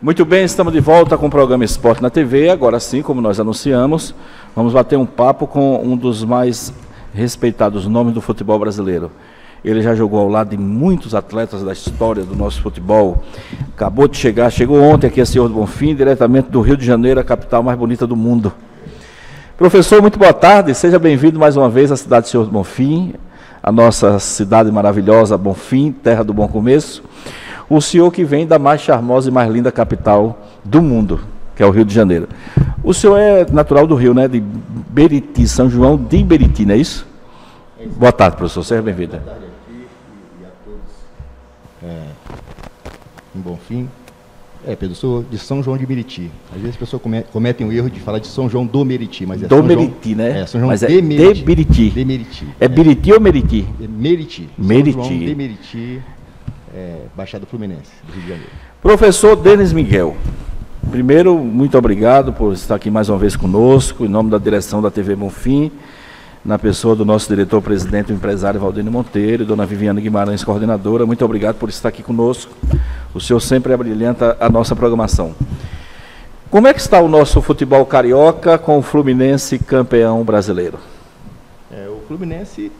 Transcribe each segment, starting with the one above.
Muito bem, estamos de volta com o programa Esporte na TV. Agora sim, como nós anunciamos, vamos bater um papo com um dos mais respeitados nomes do futebol brasileiro. Ele já jogou ao lado de muitos atletas da história do nosso futebol. Acabou de chegar, chegou ontem aqui a Senhor do Bonfim, diretamente do Rio de Janeiro, a capital mais bonita do mundo. Professor, muito boa tarde, seja bem-vindo mais uma vez à cidade de Senhor do Bonfim, a nossa cidade maravilhosa, Bonfim, terra do bom começo. O senhor que vem da mais charmosa e mais linda capital do mundo, que é o Rio de Janeiro. O senhor é natural do Rio, né? De Beriti, São João de Beriti, não é isso? Boa tarde, professor, seja bem-vindo. Boa tarde aqui e a todos em Bonfim. Pedro, eu sou de São João de Meriti. Às vezes as pessoas cometem o erro de falar de São João do Meriti, mas é do São Meriti, João, né? São João mas de Meriti. De Meriti. De Meriti. É Biriti ou Meriti? Meriti. Meriti. São João de Meriti, Baixada Fluminense, do Rio de Janeiro. Professor Denis Miguel, primeiro, muito obrigado por estar aqui mais uma vez conosco, em nome da direção da TV Bonfim, na pessoa do nosso diretor-presidente, o empresário Valdênio Monteiro, e dona Viviane Guimarães, coordenadora. Muito obrigado por estar aqui conosco. O senhor sempre abrilhanta a nossa programação. Como é que está o nosso futebol carioca com o Fluminense campeão brasileiro? O Fluminense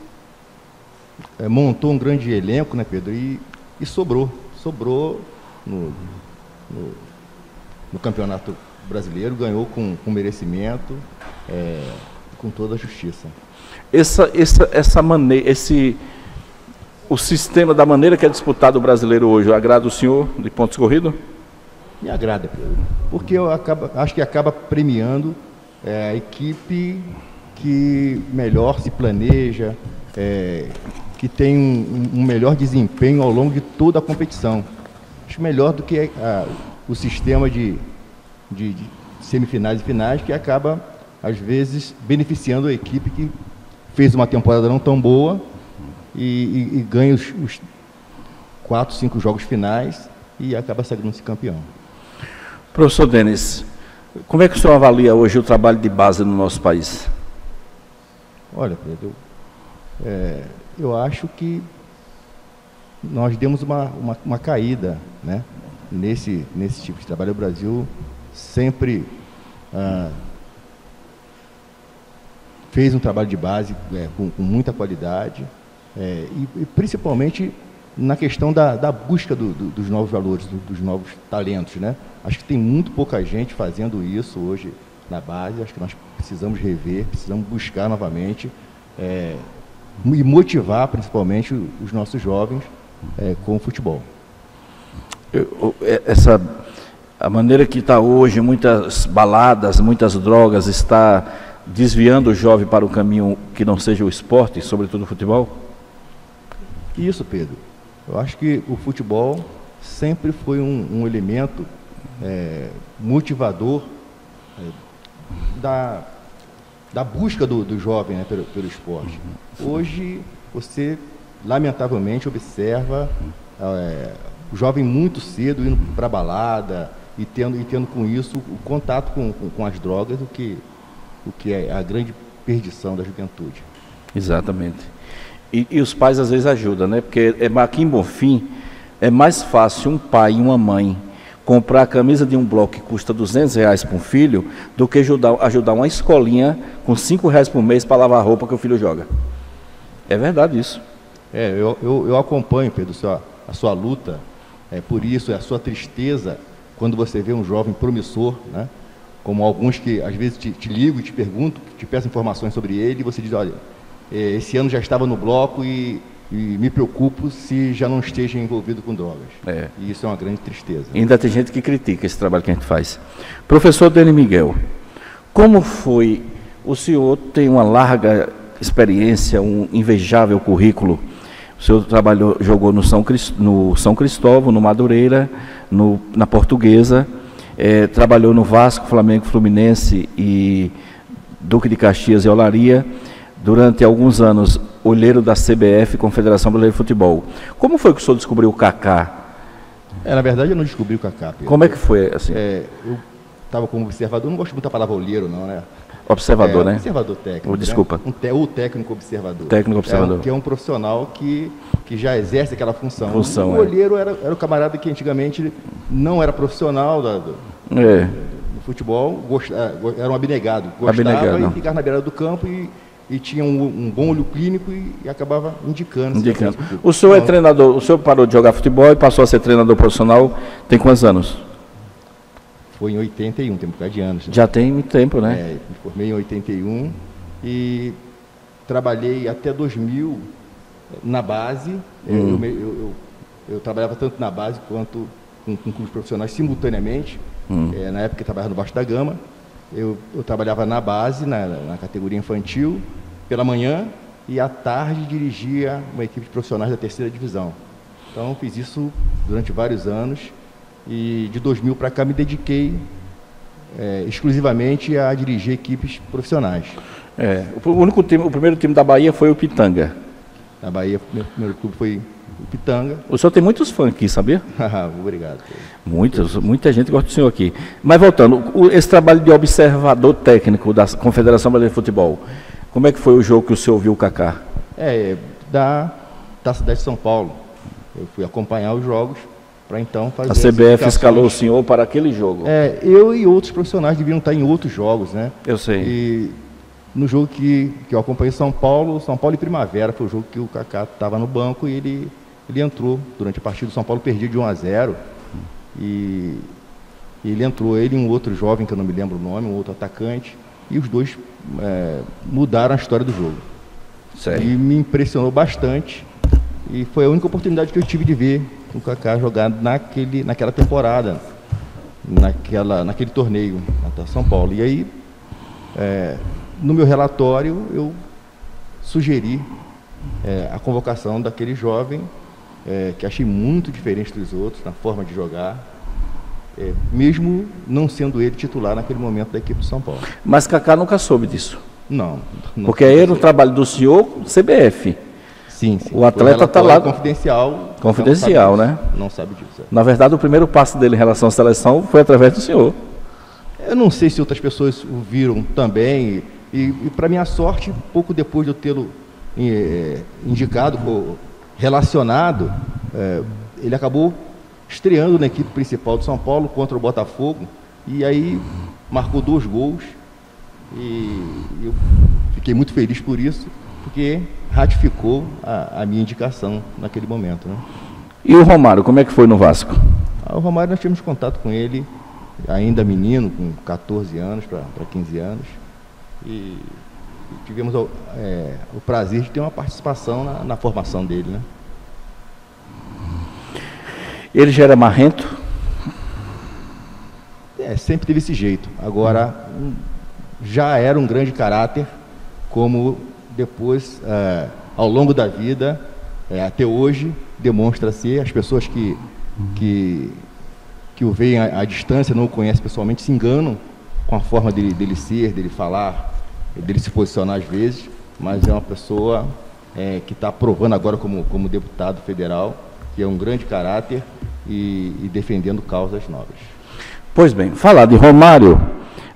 montou um grande elenco, né, Pedro? E sobrou no Campeonato Brasileiro, ganhou com merecimento, com toda a justiça. Essa maneira, o sistema da maneira que é disputado o brasileiro hoje, agrada o senhor de pontos corridos? Me agrada, Pedro, porque acho que acaba premiando a equipe que melhor se planeja, que tem um melhor desempenho ao longo de toda a competição. Acho melhor do que o sistema de semifinais e finais, que acaba, às vezes, beneficiando a equipe que fez uma temporada não tão boa e ganha os 4, 5 jogos finais e acaba sagrando-se campeão. Professor Denis, como é que o senhor avalia hoje o trabalho de base no nosso país? Olha, Pedro, eu acho que nós demos uma caída, né, nesse tipo de trabalho. O Brasil sempre fez um trabalho de base com muita qualidade, e principalmente na questão da busca dos novos valores, dos novos talentos, né? Acho que tem muito pouca gente fazendo isso hoje na base. Acho que nós precisamos rever, precisamos buscar novamente e motivar principalmente os nossos jovens com o futebol. A maneira que está hoje, muitas baladas, muitas drogas, está desviando o jovem para o caminho que não seja o esporte, sobretudo o futebol? Isso, Pedro. Eu acho que o futebol sempre foi um elemento motivador da busca do jovem, né, pelo esporte. Hoje, você, lamentavelmente, observa o jovem muito cedo indo para a balada e tendo com isso o contato com as drogas, o que é a grande perdição da juventude. Exatamente. E os pais às vezes ajudam, né? Porque aqui em Bonfim é mais fácil um pai e uma mãe comprar a camisa de um bloco que custa R$200 para um filho do que ajudar uma escolinha com R$5 por mês para lavar a roupa que o filho joga. É verdade isso. Eu acompanho, Pedro, a sua luta, por isso, a sua tristeza quando você vê um jovem promissor, né? Como alguns que às vezes te ligam e te perguntam, te peço informações sobre ele, e você diz, olha, esse ano já estava no bloco e me preocupo se já não esteja envolvido com drogas. E isso é uma grande tristeza. Ainda tem gente que critica esse trabalho que a gente faz. Professor Denis Miguel, como foi? O senhor tem uma larga experiência, um invejável currículo. O senhor jogou no São Cristóvão, no Madureira, na Portuguesa, trabalhou no Vasco, Flamengo, Fluminense e Duque de Caxias e Olaria. Durante alguns anos, olheiro da CBF, Confederação Brasileira de Futebol. Como foi que o senhor descobriu o Kaká? Na verdade, eu não descobri o Kaká, Pedro. Como é que foi assim? Eu estava como observador, não gosto muito da palavra olheiro, não, né? Observador, né? Observador técnico. Desculpa. Né? O técnico observador. Técnico observador. Que é um profissional que já exerce aquela função. O é. goleiro era o camarada que antigamente não era profissional do futebol, era um abnegado. Gostava e ficava na beira do campo e tinha um bom olho clínico e acabava indicando. O senhor é treinador, o senhor parou de jogar futebol e passou a ser treinador profissional, tem quantos anos? Foi em 81, tem um bocado de anos. Já tem muito tempo, né? Me formei em 81 e trabalhei até 2000 na base. Eu trabalhava tanto na base quanto com clubes profissionais simultaneamente. Na época eu trabalhava no Baixo da Gama. Eu trabalhava na base, na categoria infantil, pela manhã, e à tarde dirigia uma equipe de profissionais da 3ª divisão. Então fiz isso durante vários anos. E de 2000 para cá me dediquei exclusivamente a dirigir equipes profissionais. O primeiro time da Bahia foi o Pitanga. Na Bahia, meu primeiro clube foi o Pitanga. O senhor tem muitos fãs aqui, sabia? Obrigado. Muita gente gosta do senhor aqui. Mas voltando, esse trabalho de observador técnico da Confederação Brasileira de Futebol, como é que foi o jogo que o senhor viu o Kaká? Da cidade de São Paulo. Eu fui acompanhar os jogos para então fazer a CBF escalou o senhor para aquele jogo. Eu e outros profissionais deviam estar em outros jogos, né? Eu sei. E no jogo que eu acompanhei São Paulo e Primavera, foi o jogo que o Kaká estava no banco e ele entrou durante a partida. O São Paulo perdia de 1-0 e ele entrou, ele e um outro jovem, que eu não me lembro o nome, um outro atacante, e os dois mudaram a história do jogo. Sério? E me impressionou bastante e foi a única oportunidade que eu tive de ver o Kaká jogar naquela temporada, naquele torneio na São Paulo. E aí, no meu relatório, eu sugeri a convocação daquele jovem, que achei muito diferente dos outros na forma de jogar, mesmo não sendo ele titular naquele momento da equipe do São Paulo. Mas Kaká nunca soube disso? Não. Porque aí era um trabalho do senhor, CBF. Sim. O atleta está lá. Confidencial. Confidencial, né? Não sabe disso. Na verdade, o primeiro passo dele em relação à seleção foi através do senhor. Eu não sei se outras pessoas o viram também. E para minha sorte, pouco depois de eu tê-lo indicado, relacionado, ele acabou estreando na equipe principal de São Paulo contra o Botafogo. E aí marcou 2 gols. E eu fiquei muito feliz por isso, porque ratificou a minha indicação naquele momento, né? E o Romário, como é que foi no Vasco? O Romário, nós tivemos contato com ele, ainda menino, com 14 anos para 15 anos, e tivemos o prazer de ter uma participação na formação dele, né? Ele já era marrento? Sempre teve esse jeito. Agora, já era um grande caráter, como depois, ao longo da vida, até hoje, demonstra ser. As pessoas que o veem à distância, não o conhecem pessoalmente, se enganam com a forma dele ser, dele falar, dele se posicionar às vezes, mas é uma pessoa que está provando agora como deputado federal, que é um grande caráter e defendendo causas nobres. Pois bem, falar de Romário,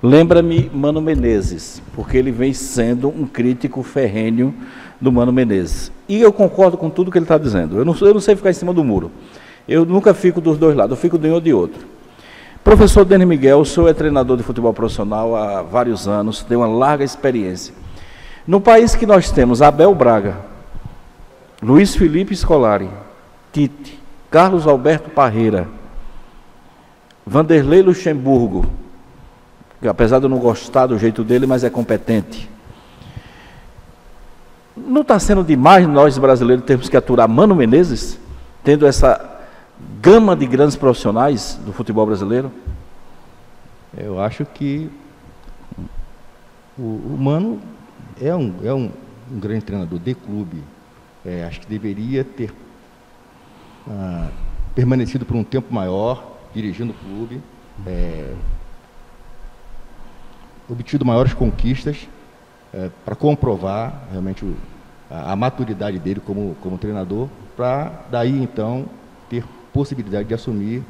lembra-me Mano Menezes, porque ele vem sendo um crítico ferrenho do Mano Menezes. E eu concordo com tudo que ele está dizendo. Eu não sei ficar em cima do muro. Eu nunca fico dos dois lados, eu fico de um ou de outro. Professor Denis Miguel, o senhor é treinador de futebol profissional há vários anos, tem uma larga experiência. No país que nós temos Abel Braga, Luiz Felipe Scolari, Tite, Carlos Alberto Parreira, Vanderlei Luxemburgo, que apesar de eu não gostar do jeito dele, mas é competente. Não está sendo demais nós brasileiros termos que aturar Mano Menezes, tendo essa gama de grandes profissionais do futebol brasileiro? Eu acho que o Mano é um grande treinador de clube. Acho que deveria ter permanecido por um tempo maior, dirigindo o clube, obtido maiores conquistas para comprovar realmente a maturidade dele como treinador, para daí então ter possibilidade de assumir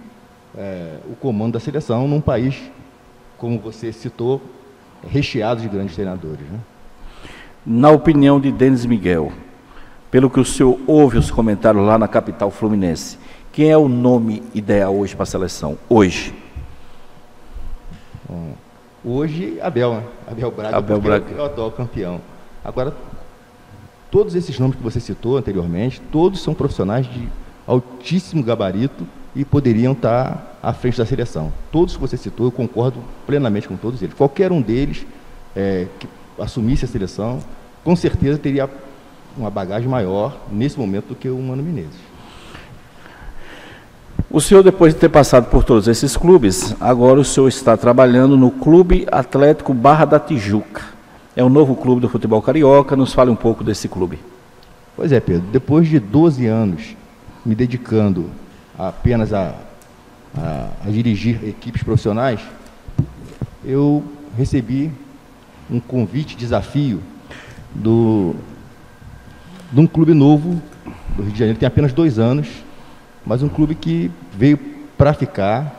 o comando da seleção num país, como você citou, recheado de grandes treinadores, né? Na opinião de Denis Miguel, pelo que o senhor ouve os comentários lá na capital fluminense, quem é o nome ideal hoje para a seleção? Hoje? Hoje, Abel, né? Abel Braga, Abel Braga. É o atual campeão. Agora, todos esses nomes que você citou anteriormente, todos são profissionais de altíssimo gabarito e poderiam estar à frente da seleção. Todos que você citou, eu concordo plenamente com todos eles. Qualquer um deles que assumisse a seleção, com certeza teria uma bagagem maior nesse momento do que o Mano Menezes. O senhor, depois de ter passado por todos esses clubes, agora o senhor está trabalhando no Clube Atlético Barra da Tijuca. É um novo clube do futebol carioca. Nos fale um pouco desse clube. Pois é, Pedro. Depois de 12 anos me dedicando apenas a dirigir equipes profissionais, eu recebi um convite, desafio de um clube novo do Rio de Janeiro, tem apenas 2 anos, mas um clube que veio para ficar,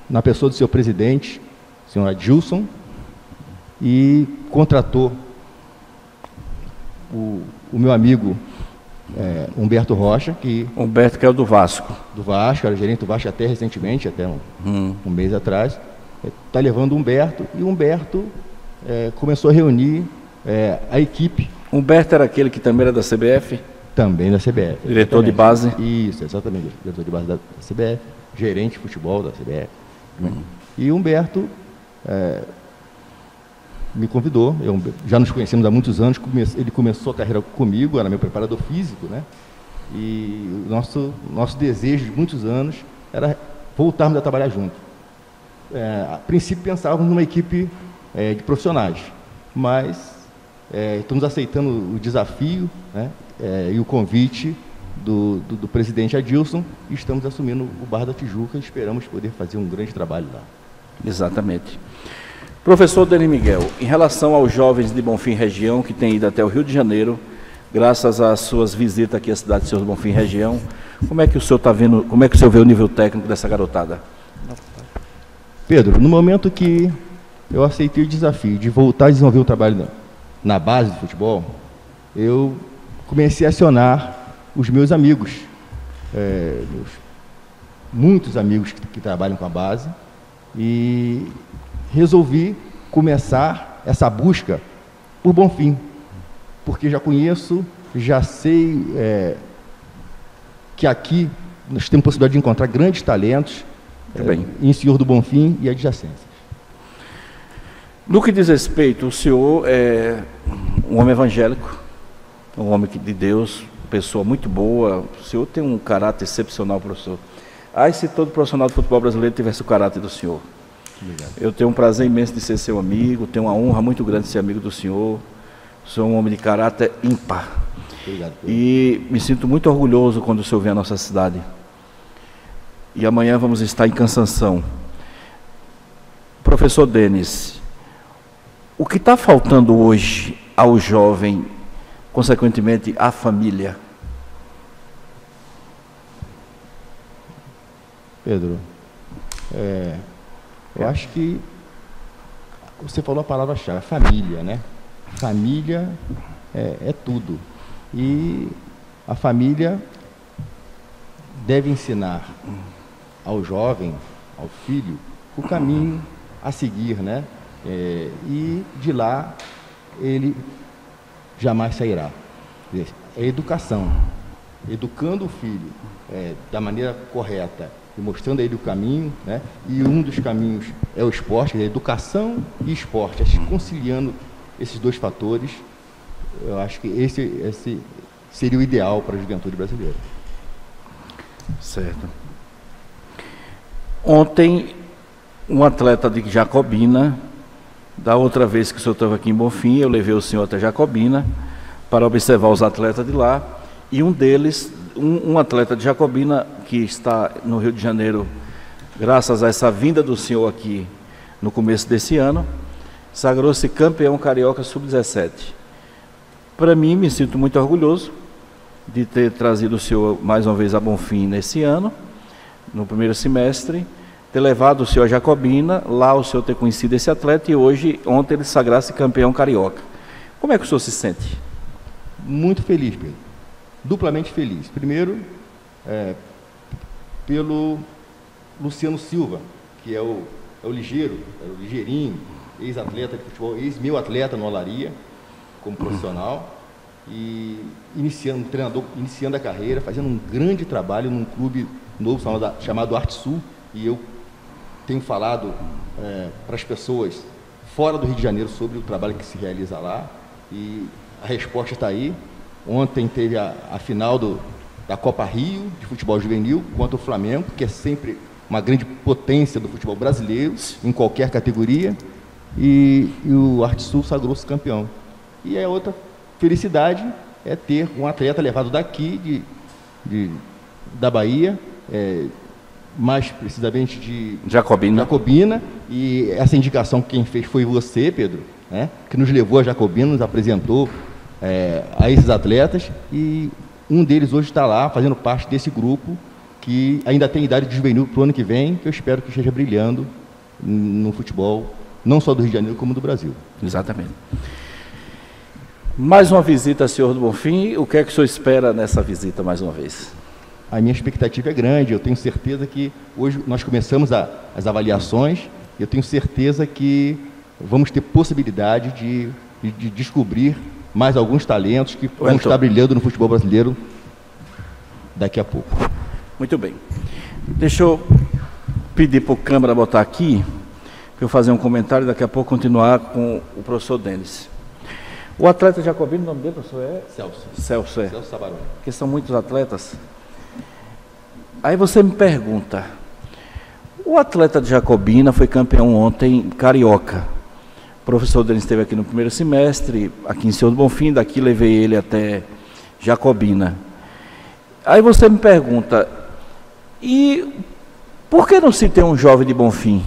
na pessoa do seu presidente, o senhor Adilson, e contratou o meu amigo Humberto Rocha, Humberto, que é o do Vasco. Do Vasco, era gerente do Vasco até recentemente, até um mês atrás. Está levando o Humberto, e o Humberto começou a reunir a equipe. Humberto era aquele que também era da CBF? Também da CBF. Diretor de base? Isso, exatamente. Diretor de base da CBF, gerente de futebol da CBF. E o Humberto me convidou, já nos conhecemos há muitos anos, ele começou a carreira comigo, era meu preparador físico, né? E o nosso desejo de muitos anos era voltarmos a trabalhar juntos. A princípio pensávamos numa equipe de profissionais, mas estamos aceitando o desafio, né? E o convite do presidente Adilson, e estamos assumindo o Barra da Tijuca e esperamos poder fazer um grande trabalho lá. Exatamente. Professor Denis Miguel, em relação aos jovens de Bonfim região que têm ido até o Rio de Janeiro, graças às suas visitas aqui à cidade de Senhor Bonfim região, como é que o senhor está vendo, como é que o senhor vê o nível técnico dessa garotada? Pedro, no momento que eu aceitei o desafio de voltar a desenvolver o trabalho na base do futebol, eu comecei a acionar os meus amigos, muitos amigos que trabalham com a base, e resolvi começar essa busca por Bonfim, porque já conheço, já sei que aqui nós temos possibilidade de encontrar grandes talentos em Senhor do Bonfim e adjacências. No que diz respeito, o senhor é um homem evangélico, um homem de Deus, pessoa muito boa, o senhor tem um caráter excepcional, professor. Se todo profissional de futebol brasileiro tivesse o caráter do senhor. Obrigado. Eu tenho um prazer imenso de ser seu amigo, tenho uma honra muito grande de ser amigo do senhor. Sou um homem de caráter ímpar. Obrigado. E me sinto muito orgulhoso quando o senhor vem à nossa cidade. E amanhã vamos estar em Cansanção. Professor Denis, o que está faltando hoje ao jovem, consequentemente à família? Pedro, eu acho que você falou a palavra-chave, família, né? Família é tudo. E a família deve ensinar ao jovem, ao filho, o caminho a seguir, né? E de lá ele jamais sairá. É educação. Educando o filho da maneira correta e mostrando a ele o caminho, né? E um dos caminhos é o esporte, a educação e esporte, conciliando esses dois fatores. Eu acho que esse seria o ideal para a juventude brasileira. Certo. Ontem, um atleta de Jacobina, da outra vez que o senhor estava aqui em Bonfim, eu levei o senhor até Jacobina para observar os atletas de lá, e um deles, um atleta de Jacobina, que está no Rio de Janeiro, graças a essa vinda do senhor aqui no começo desse ano, sagrou-se campeão carioca sub-17. Para mim, me sinto muito orgulhoso de ter trazido o senhor mais uma vez a Bonfim nesse ano, no primeiro semestre, ter levado o senhor a Jacobina, lá o senhor ter conhecido esse atleta e hoje, ontem, ele sagrasse campeão carioca. Como é que o senhor se sente? Muito feliz, Pedro. Duplamente feliz. Primeiro, pelo Luciano Silva, que é o ligeiro, o ligeirinho, ex-atleta de futebol, ex-meu atleta no Olaria, como profissional, e iniciando a carreira, fazendo um grande trabalho num clube novo chamado Arte Sul, e eu tenho falado para as pessoas fora do Rio de Janeiro sobre o trabalho que se realiza lá, e a resposta está aí. Ontem teve a final da Copa Rio, de futebol juvenil, contra o Flamengo, que é sempre uma grande potência do futebol brasileiro, em qualquer categoria, e o Arte Sul sagrou-se campeão. E a outra felicidade é ter um atleta levado daqui, da Bahia, mais precisamente de Jacobina, e essa indicação quem fez foi você, Pedro, né, que nos levou a Jacobina, nos apresentou a esses atletas, e um deles hoje está lá, fazendo parte desse grupo, que ainda tem idade de juvenil para o ano que vem, que eu espero que esteja brilhando no futebol, não só do Rio de Janeiro, como do Brasil. Exatamente. Mais uma visita, senhor do Bonfim. O que é que o senhor espera nessa visita mais uma vez? A minha expectativa é grande. Eu tenho certeza que hoje nós começamos as avaliações. Eu tenho certeza que vamos ter possibilidade de descobrir mais alguns talentos que vão estar brilhando no futebol brasileiro daqui a pouco. Muito bem. Deixa eu pedir para o câmera botar aqui, para eu fazer um comentário e daqui a pouco continuar com o professor Denis. O atleta Jacobino, o nome dele, professor, é? Celso, é. Celso Sabaroni. Porque são muitos atletas. Aí você me pergunta, o atleta de Jacobina foi campeão ontem carioca. O professor Denis esteve aqui no primeiro semestre, aqui em Senhor do Bonfim, daqui levei ele até Jacobina. Aí você me pergunta, e por que não se tem um jovem de Bonfim?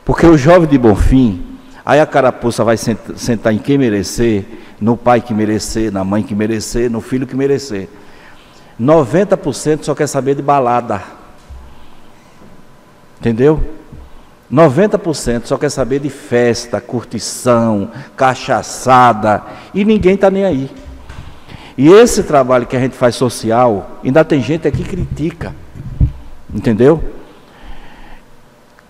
Porque o jovem de Bonfim, aí a carapuça vai sentar em quem merecer, no pai que merecer, na mãe que merecer, no filho que merecer. 90% só quer saber de balada. Entendeu? 90% só quer saber de festa, curtição, cachaçada, e ninguém está nem aí. E esse trabalho que a gente faz social, ainda tem gente aqui que critica. Entendeu?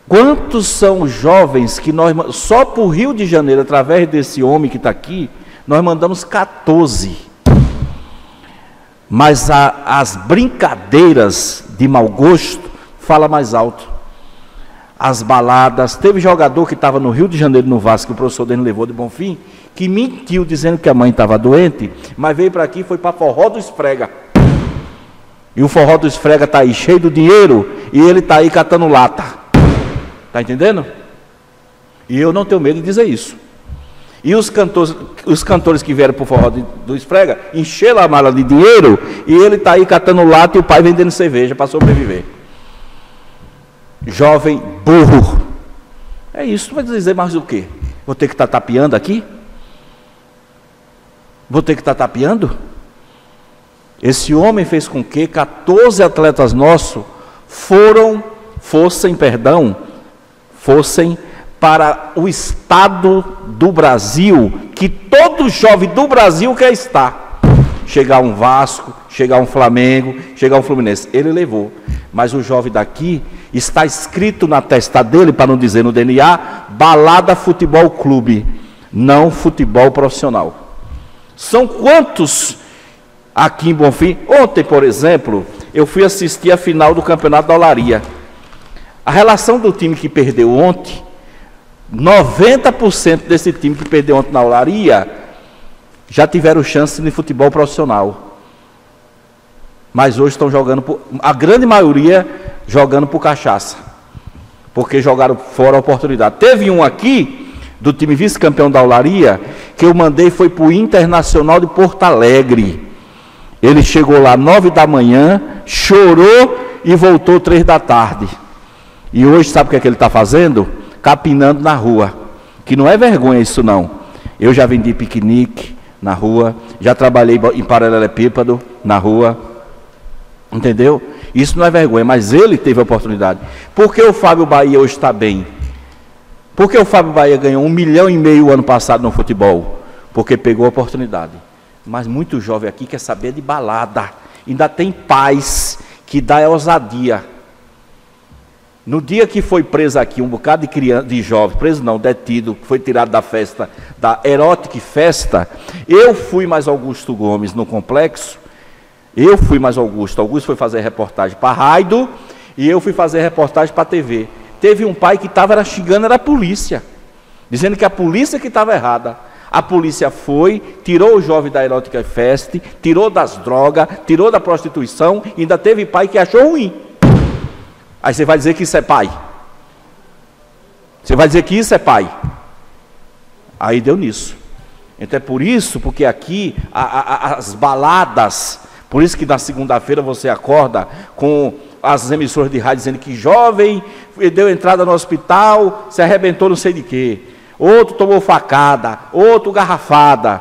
Quantos são jovens que nós, só para o Rio de Janeiro, através desse homem que está aqui, nós mandamos 14. Mas as brincadeiras de mau gosto fala mais alto. As baladas, teve jogador que estava no Rio de Janeiro, no Vasco, que o professor Denis levou de Bonfim, que mentiu dizendo que a mãe estava doente, mas veio para aqui e foi para Forró do Esfrega. E o Forró do Esfrega está aí cheio do dinheiro e ele está aí catando lata. Está entendendo? E eu não tenho medo de dizer isso. E os cantores que vieram para o Forró do Esfrega, encheram a mala de dinheiro e ele está aí catando lata e o pai vendendo cerveja para sobreviver. Jovem burro. É isso, vai dizer mais o quê? Vou ter que estar tapeando aqui? Vou ter que estar tapeando? Esse homem fez com que 14 atletas nossos fossem para o estado do Brasil, que todo jovem do Brasil quer estar. Chegar um Vasco, chegar um Flamengo, chegar um Fluminense. Ele levou. Mas o jovem daqui, está escrito na testa dele, para não dizer no DNA, Balada Futebol Clube, não futebol profissional. São quantos aqui em Bonfim? Ontem, por exemplo, eu fui assistir a final do Campeonato da Olaria. A relação do time que perdeu ontem, 90% desse time que perdeu ontem na Olaria, já tiveram chance de futebol profissional. Mas hoje estão jogando, a grande maioria, jogando por cachaça. Porque jogaram fora a oportunidade. Teve um aqui, do time vice-campeão da Olaria, que eu mandei, foi para o Internacional de Porto Alegre. Ele chegou lá 9 da manhã, chorou e voltou 3 da tarde. E hoje sabe o que é que ele está fazendo? Capinando na rua. Que não é vergonha isso não. Eu já vendi piquenique na rua, já trabalhei em paralelepípedo na rua. Entendeu? Isso não é vergonha, mas ele teve a oportunidade. Por que o Fábio Bahia hoje está bem? Por que o Fábio Bahia ganhou 1,5 milhão ano passado no futebol? Porque pegou a oportunidade. Mas muito jovem aqui quer saber de balada. Ainda tem pais que dá ousadia. No dia que foi preso aqui um bocado de criança, de jovem, preso não, detido, foi tirado da festa, da Erotic Festa, eu fui mais Augusto Gomes no complexo, Augusto foi fazer reportagem para a Raido e eu fui fazer reportagem para a TV. Teve um pai que estava xingando, era a polícia, dizendo que a polícia que estava errada. A polícia foi, tirou o jovem da Erotic Fest, tirou das drogas, tirou da prostituição, e ainda teve pai que achou ruim. Aí você vai dizer que isso é pai. Você vai dizer que isso é pai. Aí deu nisso. Então é por isso, porque aqui as baladas, por isso que na segunda-feira você acorda com as emissoras de rádio dizendo que jovem deu entrada no hospital, se arrebentou não sei de quê. Outro tomou facada, outro garrafada.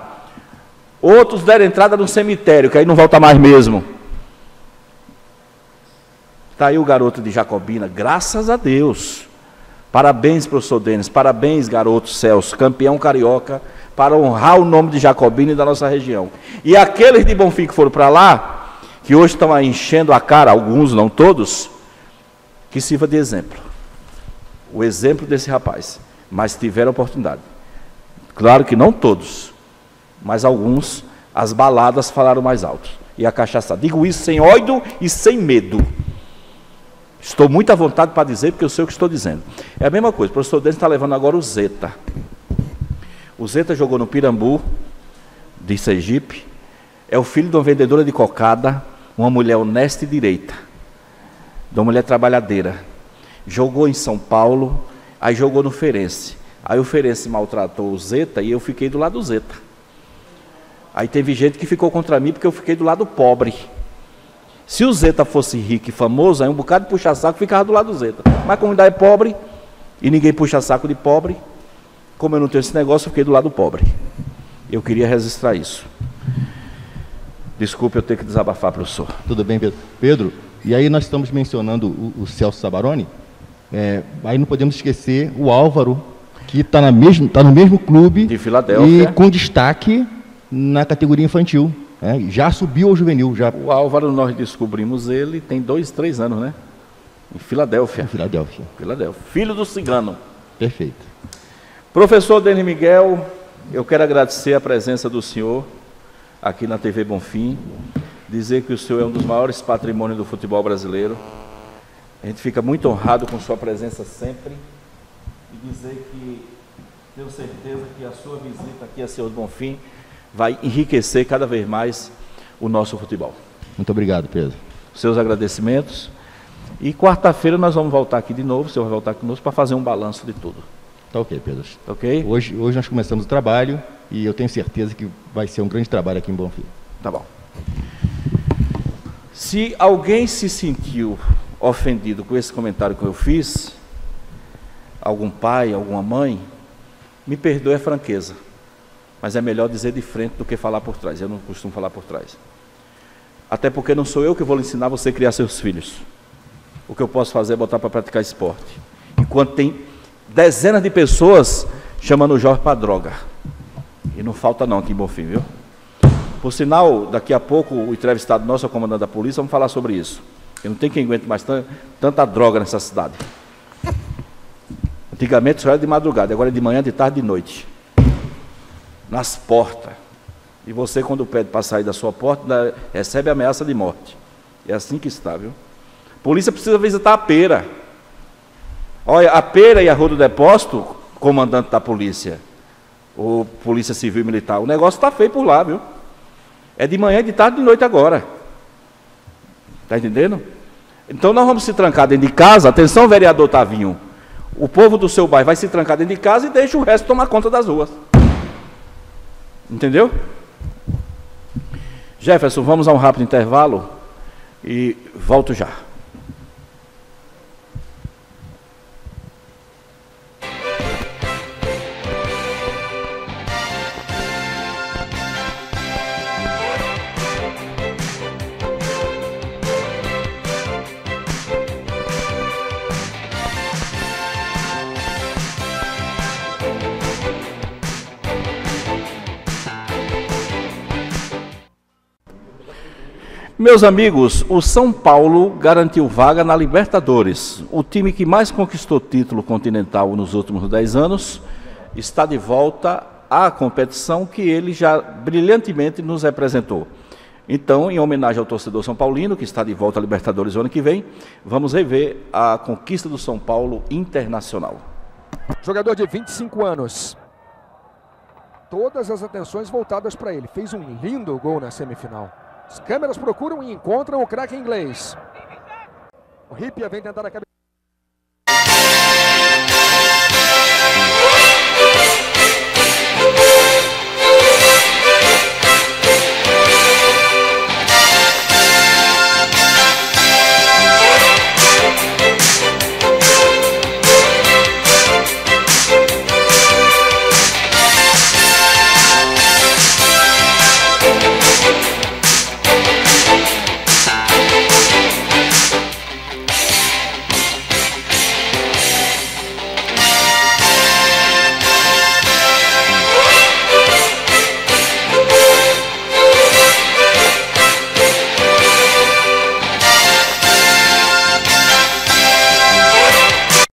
Outros deram entrada no cemitério, que aí não volta mais mesmo. Está aí o garoto de Jacobina, graças a Deus. Parabéns, professor Denis, parabéns, garoto Celso, campeão carioca, para honrar o nome de Jacobina e da nossa região. E aqueles de Bonfim que foram para lá, que hoje estão aí enchendo a cara, alguns, não todos, que sirva de exemplo. O exemplo desse rapaz, mas tiveram oportunidade. Claro que não todos, mas alguns, as baladas falaram mais alto. E a cachaça, digo isso sem ódio e sem medo. Estou muito à vontade para dizer, porque eu sei o que estou dizendo. É a mesma coisa, o professor Denis está levando agora o Zeta. O Zeta jogou no Pirambu, de Sergipe, é o filho de uma vendedora de cocada, uma mulher honesta e direita, de uma mulher trabalhadeira. Jogou em São Paulo, aí jogou no Feirense. Aí o Feirense maltratou o Zeta e eu fiquei do lado do Zeta. Aí teve gente que ficou contra mim porque eu fiquei do lado pobre. Se o Zeta fosse rico e famoso, aí um bocado de puxa-saco ficava do lado do Zeta. Mas como ainda é pobre, e ninguém puxa saco de pobre, como eu não tenho esse negócio, eu fiquei do lado pobre. Eu queria registrar isso. Desculpe eu ter que desabafar, professor. Tudo bem, Pedro. Pedro, e aí nós estamos mencionando o Celso Sabaroni, aí não podemos esquecer o Álvaro, que está no mesmo clube de Filadélfia e com destaque na categoria infantil. Já subiu ao juvenil. Já. O Álvaro, nós descobrimos ele, tem 2, 3 anos, né? Em Filadélfia. Filadélfia. Filho do cigano. Perfeito. Professor Denis Miguel, eu quero agradecer a presença do senhor aqui na TV Bonfim, dizer que o senhor é um dos maiores patrimônios do futebol brasileiro. A gente fica muito honrado com sua presença sempre e dizer que tenho certeza que a sua visita aqui a Senhor Bonfim vai enriquecer cada vez mais o nosso futebol. Muito obrigado, Pedro. Seus agradecimentos. E quarta-feira nós vamos voltar aqui de novo, o senhor vai voltar conosco para fazer um balanço de tudo. Tá ok, Pedro. Tá ok? Hoje nós começamos o trabalho e eu tenho certeza que vai ser um grande trabalho aqui em Bonfim. Tá bom. Se alguém se sentiu ofendido com esse comentário que eu fiz, algum pai, alguma mãe, me perdoe a franqueza. Mas é melhor dizer de frente do que falar por trás. Eu não costumo falar por trás. Até porque não sou eu que vou lhe ensinar você a criar seus filhos. O que eu posso fazer é botar para praticar esporte. Enquanto tem dezenas de pessoas chamando o jovem para droga. E não falta não aqui em Bonfim, viu? Por sinal, daqui a pouco o entrevistado nosso, o comandante da polícia, vamos falar sobre isso. Eu não tenho quem aguente mais tanta droga nessa cidade. Antigamente só era de madrugada, agora é de manhã, de tarde, de noite. Nas portas. E você, quando pede para sair da sua porta, recebe ameaça de morte. É assim que está, viu? A polícia precisa visitar a Pera. Olha, a Pera e a Rua do Depósito, comandante da polícia, ou Polícia Civil e Militar, o negócio está feio por lá, viu? É de manhã, de tarde, de noite agora. Está entendendo? Então nós vamos se trancar dentro de casa. Atenção, vereador Tavinho. O povo do seu bairro vai se trancar dentro de casa e deixa o resto tomar conta das ruas. Entendeu? Jefferson, vamos a um rápido intervalo e volto já. Meus amigos, o São Paulo garantiu vaga na Libertadores. O time que mais conquistou título continental nos últimos 10 anos está de volta à competição que ele já brilhantemente nos representou. Então, em homenagem ao torcedor são paulino, que está de volta à Libertadores o ano que vem, vamos rever a conquista do São Paulo internacional. Jogador de 25 anos. Todas as atenções voltadas para ele. Fez um lindo gol na semifinal. As câmeras procuram e encontram o craque inglês. O Ripia vem tentar a cabeça.